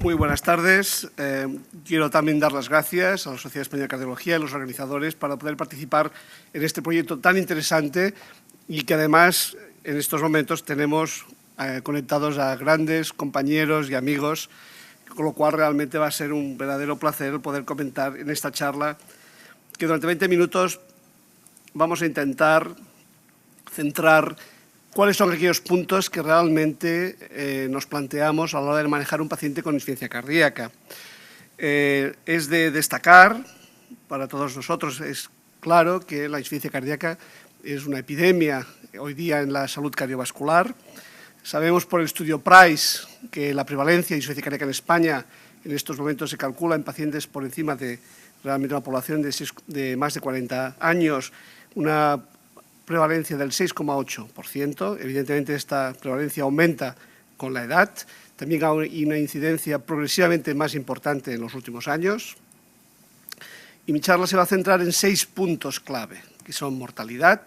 Muy buenas tardes. Quiero también dar las gracias a la Sociedad Española de Cardiología y a los organizadores para poder participar en este proyecto tan interesante y que además en estos momentos tenemos conectados a grandes compañeros y amigos, con lo cual realmente va a ser un verdadero placer poder comentar en esta charla que durante 20 minutos vamos a intentar centrar cuáles son aquellos puntos que realmente nos planteamos a la hora de manejar un paciente con insuficiencia cardíaca. Es de destacar, para todos nosotros es claro que la insuficiencia cardíaca es una epidemia hoy día en la salud cardiovascular. Sabemos por el estudio PRICE que la prevalencia de insuficiencia cardíaca en España en estos momentos se calcula en pacientes por encima de realmente una población de más de 40 años, una prevalencia del 6,8%. Evidentemente, esta prevalencia aumenta con la edad. También hay una incidencia progresivamente más importante en los últimos años. Y mi charla se va a centrar en 6 puntos clave, que son mortalidad,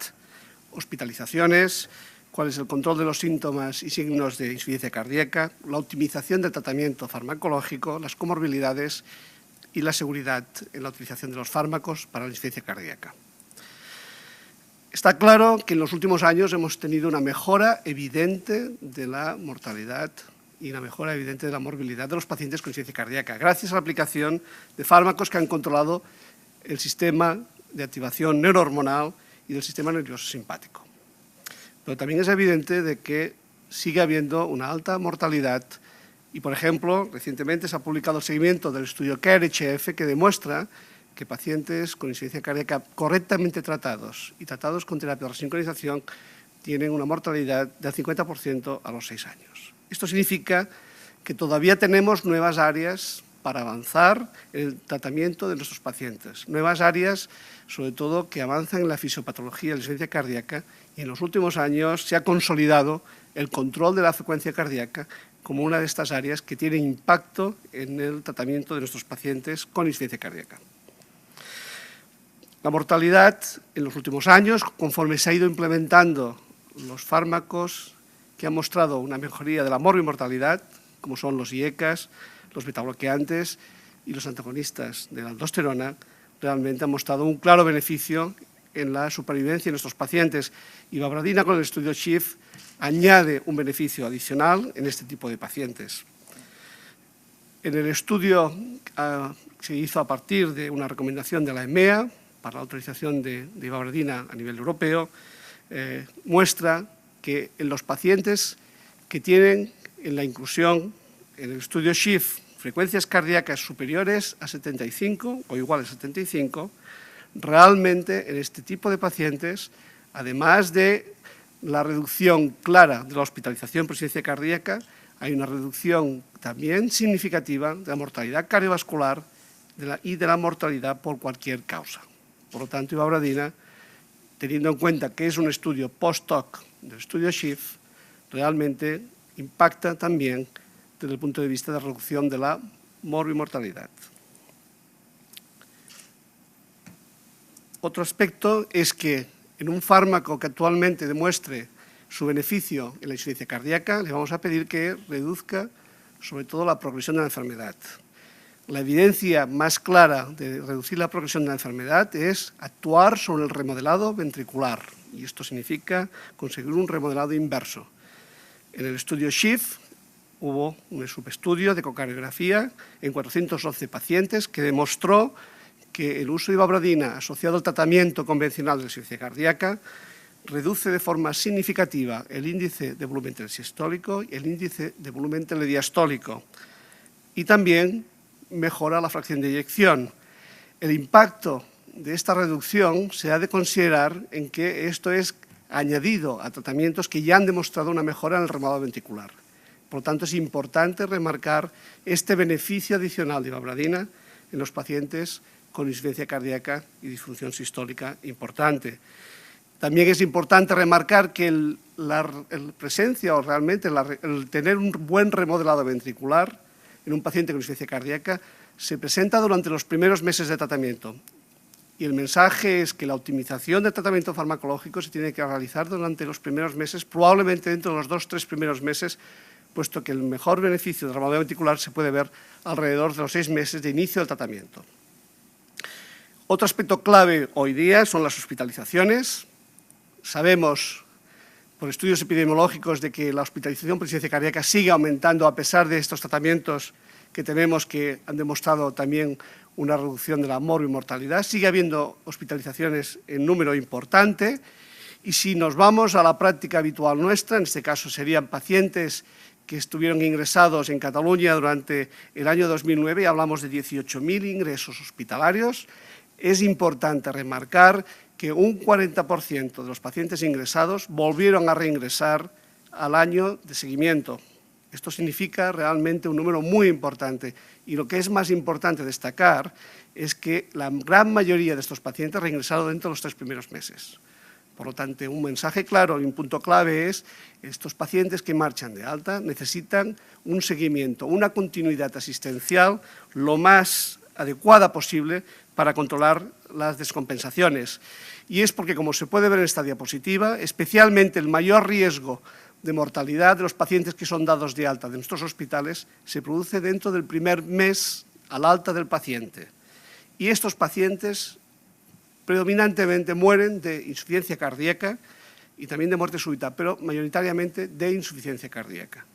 hospitalizaciones, cuál es el control de los síntomas y signos de insuficiencia cardíaca, la optimización del tratamiento farmacológico, las comorbilidades y la seguridad en la utilización de los fármacos para la insuficiencia cardíaca. Está claro que en los últimos años hemos tenido una mejora evidente de la mortalidad y una mejora evidente de la morbilidad de los pacientes con insuficiencia cardíaca, gracias a la aplicación de fármacos que han controlado el sistema de activación neurohormonal y del sistema nervioso simpático. Pero también es evidente de que sigue habiendo una alta mortalidad y, por ejemplo, recientemente se ha publicado el seguimiento del estudio CARE-HF que demuestra que pacientes con insuficiencia cardíaca correctamente tratados y tratados con terapia de resincronización tienen una mortalidad del 50% a los 6 años. Esto significa que todavía tenemos nuevas áreas para avanzar en el tratamiento de nuestros pacientes, nuevas áreas sobre todo que avanzan en la fisiopatología de la insuficiencia cardíaca y en los últimos años se ha consolidado el control de la frecuencia cardíaca como una de estas áreas que tiene impacto en el tratamiento de nuestros pacientes con insuficiencia cardíaca. La mortalidad en los últimos años, conforme se ha ido implementando los fármacos que han mostrado una mejoría de la morbimortalidad, como son los IECAs, los betabloqueantes y los antagonistas de la aldosterona, realmente han mostrado un claro beneficio en la supervivencia de nuestros pacientes. Y Vabradina, con el estudio SHIFT, añade un beneficio adicional en este tipo de pacientes. En el estudio se hizo a partir de una recomendación de la EMEA, para la autorización de Vabradina a nivel europeo, muestra que en los pacientes que tienen en la inclusión en el estudio SHIFT frecuencias cardíacas superiores a 75 o iguales a 75, realmente en este tipo de pacientes, además de la reducción clara de la hospitalización por insuficiencia cardíaca, hay una reducción también significativa de la mortalidad cardiovascular y de la mortalidad por cualquier causa. Por lo tanto, Vabradina, teniendo en cuenta que es un estudio post-hoc del estudio SHIFT, realmente impacta también desde el punto de vista de reducción de la morbimortalidad. Otro aspecto es que en un fármaco que actualmente demuestre su beneficio en la insuficiencia cardíaca, le vamos a pedir que reduzca sobre todo la progresión de la enfermedad. La evidencia más clara de reducir la progresión de la enfermedad es actuar sobre el remodelado ventricular, y esto significa conseguir un remodelado inverso. En el estudio SHIFT hubo un subestudio de ecocardiografía en 411 pacientes que demostró que el uso de Vabradina asociado al tratamiento convencional de la insuficiencia cardíaca reduce de forma significativa el índice de volumen telesistólico y el índice de volumen telediastólico, y también mejora la fracción de eyección. El impacto de esta reducción se ha de considerar en que esto es añadido a tratamientos que ya han demostrado una mejora en el remodelado ventricular. Por lo tanto, es importante remarcar este beneficio adicional de Vabradina en los pacientes con insuficiencia cardíaca y disfunción sistólica importante. También es importante remarcar que la presencia o realmente el tener un buen remodelado ventricular en un paciente con insuficiencia cardíaca se presenta durante los primeros meses de tratamiento. Y el mensaje es que la optimización del tratamiento farmacológico se tiene que realizar durante los primeros meses, probablemente dentro de los 2 o 3 primeros meses, puesto que el mejor beneficio de remodelado ventricular se puede ver alrededor de los 6 meses de inicio del tratamiento. Otro aspecto clave hoy día son las hospitalizaciones. Sabemos por estudios epidemiológicos de que la hospitalización por insuficiencia cardíaca sigue aumentando a pesar de estos tratamientos que tenemos, que han demostrado también una reducción de la mortalidad. Sigue habiendo hospitalizaciones en número importante, y si nos vamos a la práctica habitual nuestra, en este caso serían pacientes que estuvieron ingresados en Cataluña durante el año 2009, y hablamos de 18.000 ingresos hospitalarios, es importante remarcar que un 40% de los pacientes ingresados volvieron a reingresar al año de seguimiento. Esto significa realmente un número muy importante, y lo que es más importante destacar es que la gran mayoría de estos pacientes reingresaron dentro de los 3 primeros meses. Por lo tanto, un mensaje claro y un punto clave es que estos pacientes que marchan de alta necesitan un seguimiento, una continuidad asistencial lo más adecuada posible para controlar las descompensaciones. Y es porque, como se puede ver en esta diapositiva, especialmente el mayor riesgo de mortalidad de los pacientes que son dados de alta de nuestros hospitales se produce dentro del primer mes al alta del paciente. Y estos pacientes predominantemente mueren de insuficiencia cardíaca y también de muerte súbita, pero mayoritariamente de insuficiencia cardíaca.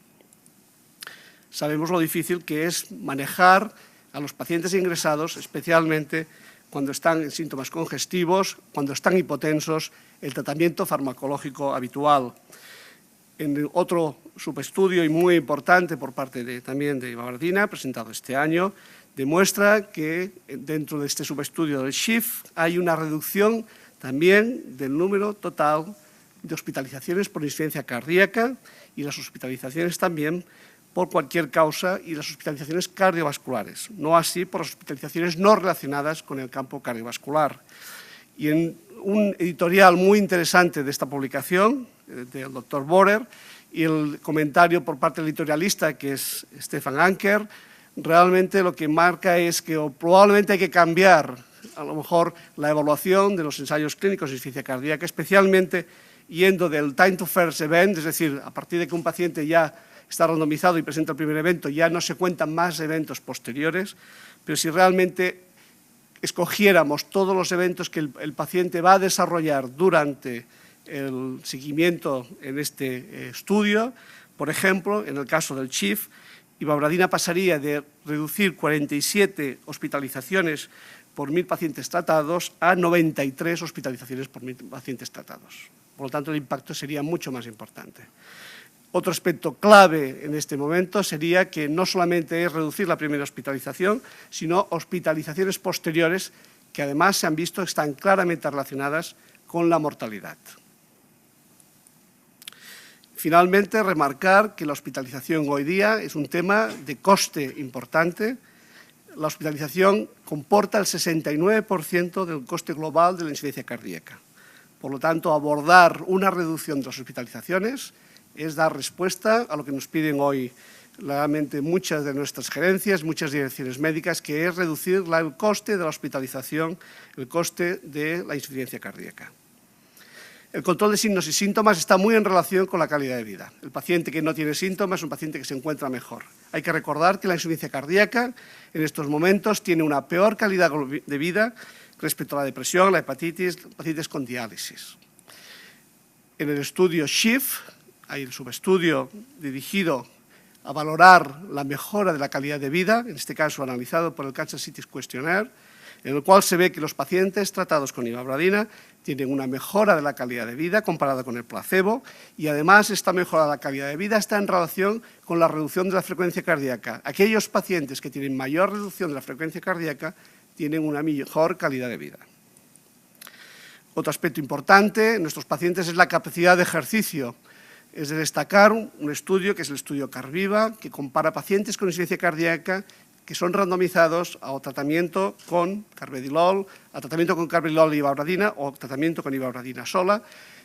Sabemos lo difícil que es manejar a los pacientes ingresados, especialmente cuando están en síntomas congestivos, cuando están hipotensos, el tratamiento farmacológico habitual. En otro subestudio y muy importante por parte también de Ibabardina, presentado este año, demuestra que dentro de este subestudio del SHIFT hay una reducción también del número total de hospitalizaciones por insuficiencia cardíaca y las hospitalizaciones también por cualquier causa y las hospitalizaciones cardiovasculares, no así por las hospitalizaciones no relacionadas con el campo cardiovascular. Y en un editorial muy interesante de esta publicación, del doctor Borer, y el comentario por parte del editorialista, que es Stefan Anker, realmente lo que marca es que probablemente hay que cambiar a lo mejor la evaluación de los ensayos clínicos de insuficiencia cardíaca, especialmente yendo del time to first event, es decir, a partir de que un paciente ya está randomizado y presenta el primer evento, ya no se cuentan más eventos posteriores, pero si realmente escogiéramos todos los eventos que el paciente va a desarrollar durante el seguimiento en este estudio, por ejemplo, en el caso del SHIFT, Ibabradina pasaría de reducir 47 hospitalizaciones por 1.000 pacientes tratados a 93 hospitalizaciones por 1.000 pacientes tratados. Por lo tanto, el impacto sería mucho más importante. Otro aspecto clave en este momento sería que no solamente es reducir la primera hospitalización, sino hospitalizaciones posteriores que además se han visto están claramente relacionadas con la mortalidad. Finalmente, remarcar que la hospitalización hoy día es un tema de coste importante. La hospitalización comporta el 69% del coste global de la insuficiencia cardíaca. Por lo tanto, abordar una reducción de las hospitalizaciones es dar respuesta a lo que nos piden hoy realmente muchas de nuestras gerencias, muchas direcciones médicas, que es reducir el coste de la hospitalización, el coste de la insuficiencia cardíaca. El control de signos y síntomas está muy en relación con la calidad de vida. El paciente que no tiene síntomas es un paciente que se encuentra mejor. Hay que recordar que la insuficiencia cardíaca en estos momentos tiene una peor calidad de vida respecto a la depresión, la hepatitis, pacientes con diálisis. En el estudio SHIFT, hay el subestudio dirigido a valorar la mejora de la calidad de vida, en este caso analizado por el Kansas City Questionnaire, en el cual se ve que los pacientes tratados con ibabradina tienen una mejora de la calidad de vida comparada con el placebo, y además esta mejora de la calidad de vida está en relación con la reducción de la frecuencia cardíaca. Aquellos pacientes que tienen mayor reducción de la frecuencia cardíaca tienen una mejor calidad de vida. Otro aspecto importante en nuestros pacientes es la capacidad de ejercicio. Es de destacar un estudio, que es el estudio CARVIVA, que compara pacientes con insuficiencia cardíaca que son randomizados a tratamiento con carvedilol, a tratamiento con carvedilol y ibabradina o tratamiento con ibabradina sola,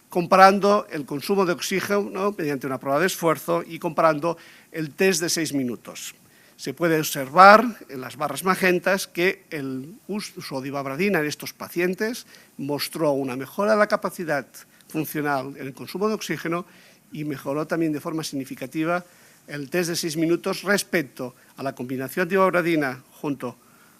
comparando el consumo de oxígeno mediante una prueba de esfuerzo y comparando el test de 6 minutos. Se puede observar en las barras magentas que el uso de ibabradina en estos pacientes mostró una mejora de la capacidad funcional en el consumo de oxígeno y mejoró también de forma significativa el test de 6 minutos respecto a la combinación de ibabradina junto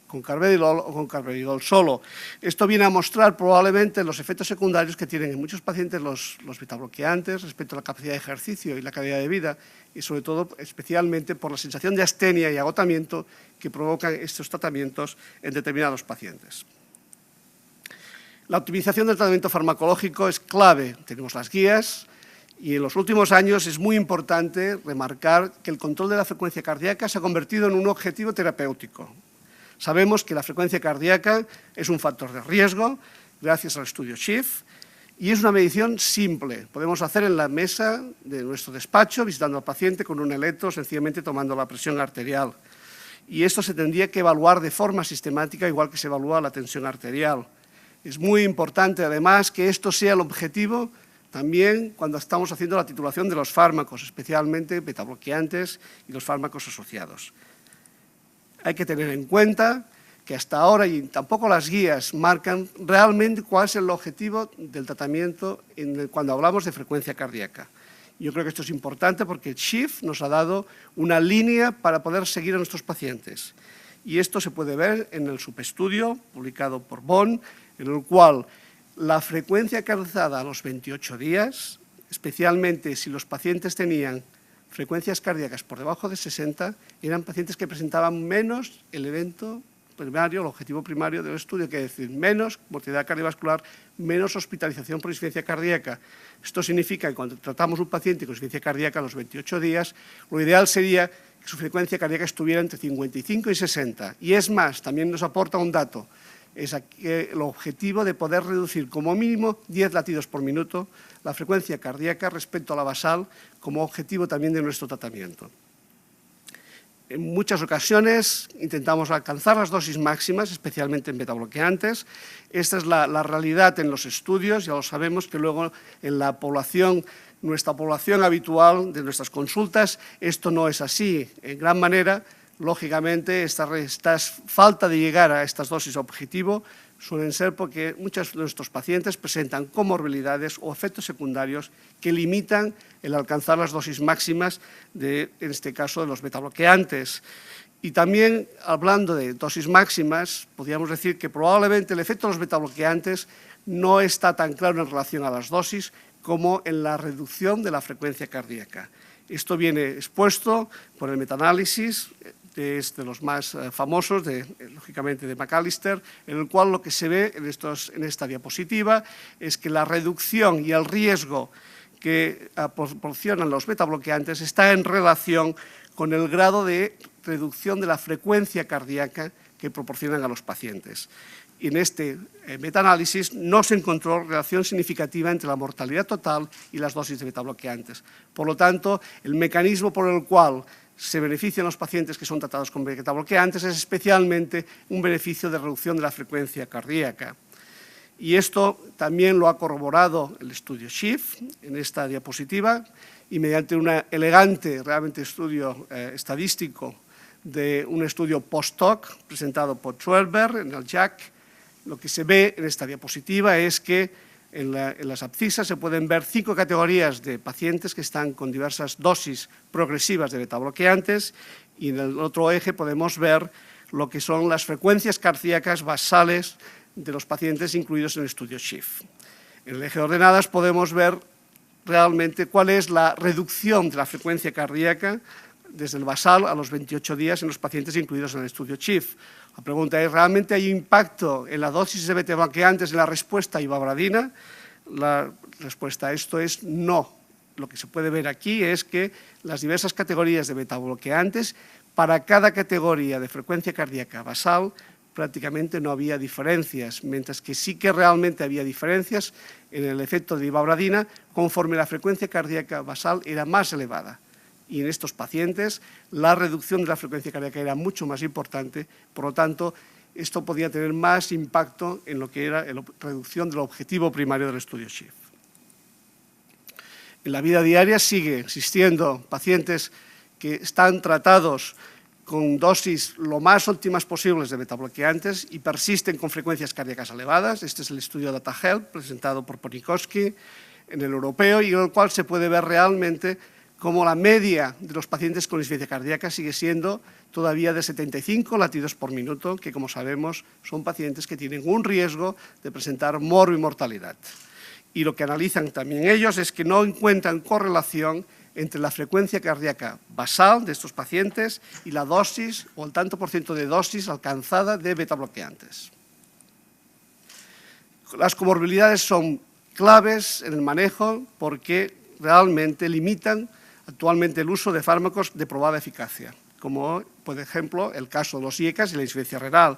con carvedilol o con carvedilol solo. Esto viene a mostrar probablemente los efectos secundarios que tienen en muchos pacientes los betabloqueantes respecto a la capacidad de ejercicio y la calidad de vida y sobre todo especialmente por la sensación de astenia y agotamiento que provocan estos tratamientos en determinados pacientes. La optimización del tratamiento farmacológico es clave. Tenemos las guías y en los últimos años es muy importante remarcar que el control de la frecuencia cardíaca se ha convertido en un objetivo terapéutico. Sabemos que la frecuencia cardíaca es un factor de riesgo gracias al estudio SHIFT y es una medición simple. Podemos hacer en la mesa de nuestro despacho visitando al paciente con un electro, sencillamente tomando la presión arterial. Y esto se tendría que evaluar de forma sistemática igual que se evalúa la tensión arterial. Es muy importante, además, que esto sea el objetivo también cuando estamos haciendo la titulación de los fármacos, especialmente betabloqueantes y los fármacos asociados. Hay que tener en cuenta que hasta ahora, y tampoco las guías, marcan realmente cuál es el objetivo del tratamiento cuando hablamos de frecuencia cardíaca. Yo creo que esto es importante porque el SHIFT nos ha dado una línea para poder seguir a nuestros pacientes. Y esto se puede ver en el subestudio publicado por Bonn, en el cual la frecuencia alcanzada a los 28 días, especialmente si los pacientes tenían frecuencias cardíacas por debajo de 60, eran pacientes que presentaban menos el evento primario, el objetivo primario del estudio, que es decir, menos mortalidad cardiovascular, menos hospitalización por insuficiencia cardíaca. Esto significa que cuando tratamos un paciente con insuficiencia cardíaca a los 28 días, lo ideal sería que su frecuencia cardíaca estuviera entre 55 y 60. Y es más, también nos aporta un dato, es el objetivo de poder reducir como mínimo 10 latidos por minuto la frecuencia cardíaca respecto a la basal como objetivo también de nuestro tratamiento. En muchas ocasiones intentamos alcanzar las dosis máximas, especialmente en betabloqueantes. Esta es la realidad en los estudios, ya lo sabemos que luego en la población, nuestra población habitual de nuestras consultas, esto no es así. En gran manera, lógicamente, esta falta de llegar a estas dosis objetivo suelen ser porque muchos de nuestros pacientes presentan comorbilidades o efectos secundarios que limitan el alcanzar las dosis máximas, en este caso, de los betabloqueantes. Y también, hablando de dosis máximas, podríamos decir que probablemente el efecto de los betabloqueantes no está tan claro en relación a las dosis como en la reducción de la frecuencia cardíaca. Esto viene expuesto por el metaanálisis, es de los más famosos, lógicamente de McAllister, en el cual lo que se ve en esta diapositiva es que la reducción y el riesgo que proporcionan los betabloqueantes está en relación con el grado de reducción de la frecuencia cardíaca que proporcionan a los pacientes. Y en este metaanálisis no se encontró relación significativa entre la mortalidad total y las dosis de betabloqueantes. Por lo tanto, el mecanismo por el cual se benefician los pacientes que son tratados con betabloqueantes es especialmente un beneficio de reducción de la frecuencia cardíaca. Y esto también lo ha corroborado el estudio SHIFT en esta diapositiva y mediante un elegante realmente estudio estadístico de un estudio post-hoc presentado por Schwerber en el JACC, lo que se ve en esta diapositiva es que en las abscisas se pueden ver 5 categorías de pacientes que están con diversas dosis progresivas de betabloqueantes y en el otro eje podemos ver lo que son las frecuencias cardíacas basales de los pacientes incluidos en el estudio SHIFT. En el eje de ordenadas podemos ver realmente cuál es la reducción de la frecuencia cardíaca desde el basal a los 28 días en los pacientes incluidos en el estudio SHIFT. La pregunta es, ¿realmente hay impacto en la dosis de betabloqueantes en la respuesta a ibabradina? La respuesta a esto es no. Lo que se puede ver aquí es que las diversas categorías de betabloqueantes, para cada categoría de frecuencia cardíaca basal, prácticamente no había diferencias, mientras que sí que realmente había diferencias en el efecto de ibabradina conforme la frecuencia cardíaca basal era más elevada. Y en estos pacientes la reducción de la frecuencia cardíaca era mucho más importante, por lo tanto, esto podía tener más impacto en lo que era la reducción del objetivo primario del estudio SHIFT. En la vida diaria sigue existiendo pacientes que están tratados con dosis lo más óptimas posibles de betabloqueantes y persisten con frecuencias cardíacas elevadas. Este es el estudio DataHelp presentado por Ponikowski en el europeo y en el cual se puede ver realmente como la media de los pacientes con insuficiencia cardíaca sigue siendo todavía de 75 latidos por minuto, que como sabemos son pacientes que tienen un riesgo de presentar morbimortalidad. Y lo que analizan también ellos es que no encuentran correlación entre la frecuencia cardíaca basal de estos pacientes y la dosis o el tanto por ciento de dosis alcanzada de betabloqueantes. Las comorbilidades son claves en el manejo porque realmente limitan actualmente el uso de fármacos de probada eficacia, como por ejemplo el caso de los IECAS y la insuficiencia renal.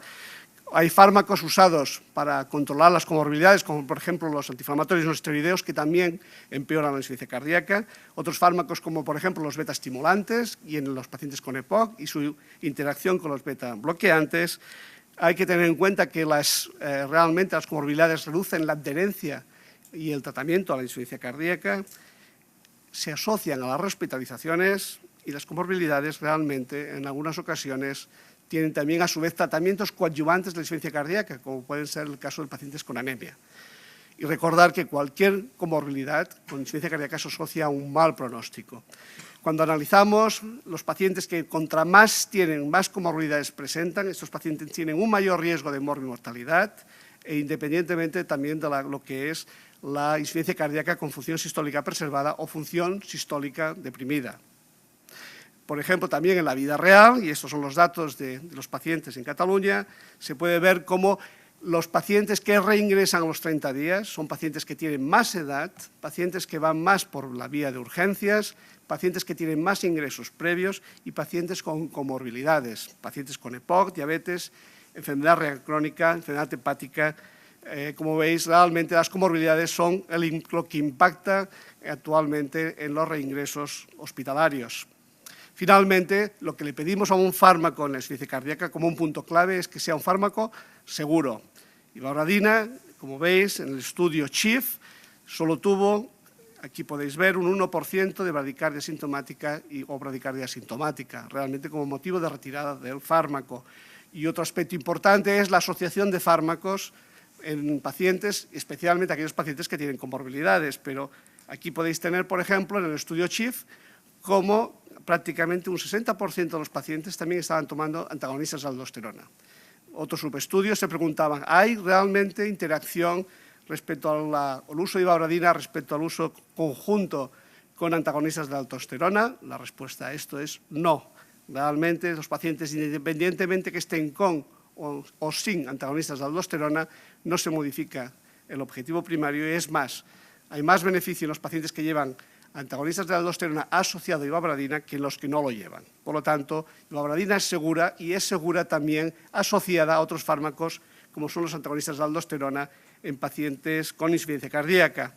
Hay fármacos usados para controlar las comorbilidades, como por ejemplo los antiinflamatorios no esteroideos, que también empeoran la insuficiencia cardíaca. Otros fármacos, como por ejemplo los beta-estimulantes y en los pacientes con EPOC y su interacción con los beta-bloqueantes. Hay que tener en cuenta que realmente las comorbilidades reducen la adherencia y el tratamiento a la insuficiencia cardíaca, se asocian a las hospitalizaciones y las comorbilidades realmente en algunas ocasiones tienen también a su vez tratamientos coadyuvantes de la insuficiencia cardíaca, como pueden ser el caso de pacientes con anemia. Y recordar que cualquier comorbilidad con insuficiencia cardíaca se asocia a un mal pronóstico. Cuando analizamos los pacientes que contra más tienen, más comorbilidades presentan, estos pacientes tienen un mayor riesgo de morbimortalidad e independientemente también de lo que es la insuficiencia cardíaca con función sistólica preservada o función sistólica deprimida. Por ejemplo, también en la vida real, y estos son los datos de los pacientes en Cataluña, se puede ver cómo los pacientes que reingresan a los 30 días son pacientes que tienen más edad, pacientes que van más por la vía de urgencias, pacientes que tienen más ingresos previos y pacientes con comorbilidades, pacientes con EPOC, diabetes, enfermedad renal crónica, enfermedad hepática. Como veis, realmente las comorbilidades son lo que impacta actualmente en los reingresos hospitalarios. Finalmente, lo que le pedimos a un fármaco en la insuficiencia cardíaca como un punto clave es que sea un fármaco seguro. Ibauradina, como veis, en el estudio CHIEF, solo tuvo, aquí podéis ver, un 1% de bradicardia sintomática o bradicardia asintomática, realmente como motivo de retirada del fármaco. Y otro aspecto importante es la asociación de fármacos en pacientes, especialmente aquellos pacientes que tienen comorbilidades, pero aquí podéis tener, por ejemplo, en el estudio CHIEF, como prácticamente un 60% de los pacientes también estaban tomando antagonistas de aldosterona. Otros subestudios se preguntaban, ¿hay realmente interacción respecto al uso de ibauradina respecto al uso conjunto con antagonistas de aldosterona? La respuesta a esto es no. Realmente los pacientes, independientemente que estén con o sin antagonistas de aldosterona, no se modifica el objetivo primario y es más, hay más beneficio en los pacientes que llevan antagonistas de la aldosterona asociado a ibauradina que en los que no lo llevan. Por lo tanto, ibauradina es segura y es segura también asociada a otros fármacos como son los antagonistas de la aldosterona en pacientes con insuficiencia cardíaca.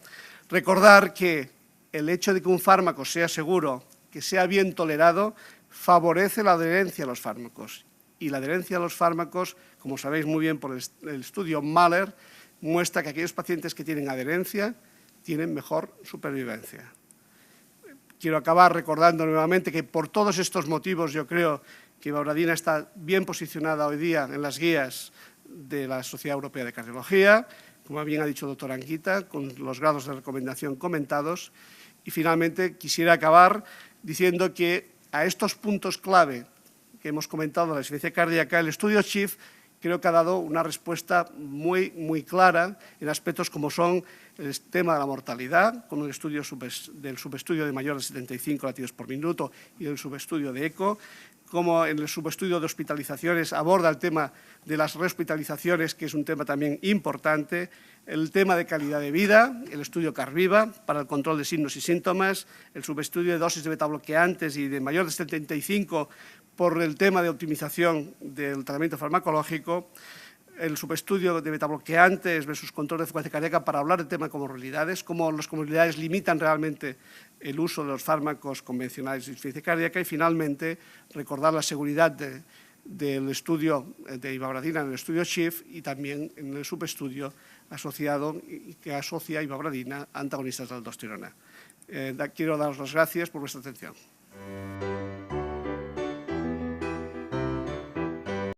Recordar que el hecho de que un fármaco sea seguro, que sea bien tolerado, favorece la adherencia a los fármacos. Y la adherencia a los fármacos, como sabéis muy bien por el estudio Mahler, muestra que aquellos pacientes que tienen adherencia tienen mejor supervivencia. Quiero acabar recordando nuevamente que por todos estos motivos yo creo que ibauradina está bien posicionada hoy día en las guías de la Sociedad Europea de Cardiología, como bien ha dicho el doctor Anguita, con los grados de recomendación comentados. Y finalmente quisiera acabar diciendo que a estos puntos clave que hemos comentado de la insuficiencia cardíaca, el estudio CHIEF creo que ha dado una respuesta muy clara en aspectos como son el tema de la mortalidad, con el estudio del subestudio de mayor de 75 latidos por minuto y el subestudio de ECO, como en el subestudio de hospitalizaciones aborda el tema de las rehospitalizaciones, que es un tema también importante, el tema de calidad de vida, el estudio CARVIVA para el control de signos y síntomas, el subestudio de dosis de betabloqueantes y de mayor de 75 por el tema de optimización del tratamiento farmacológico, el subestudio de betabloqueantes versus control de frecuencia cardíaca para hablar del tema de comorbilidades, cómo las comorbilidades limitan realmente el uso de los fármacos convencionales de insuficiencia cardíaca y finalmente recordar la seguridad del estudio de ibauradina en el estudio CHIEF y también en el subestudio asociado que asocia ibauradina a antagonistas de aldosterona. Quiero daros las gracias por vuestra atención.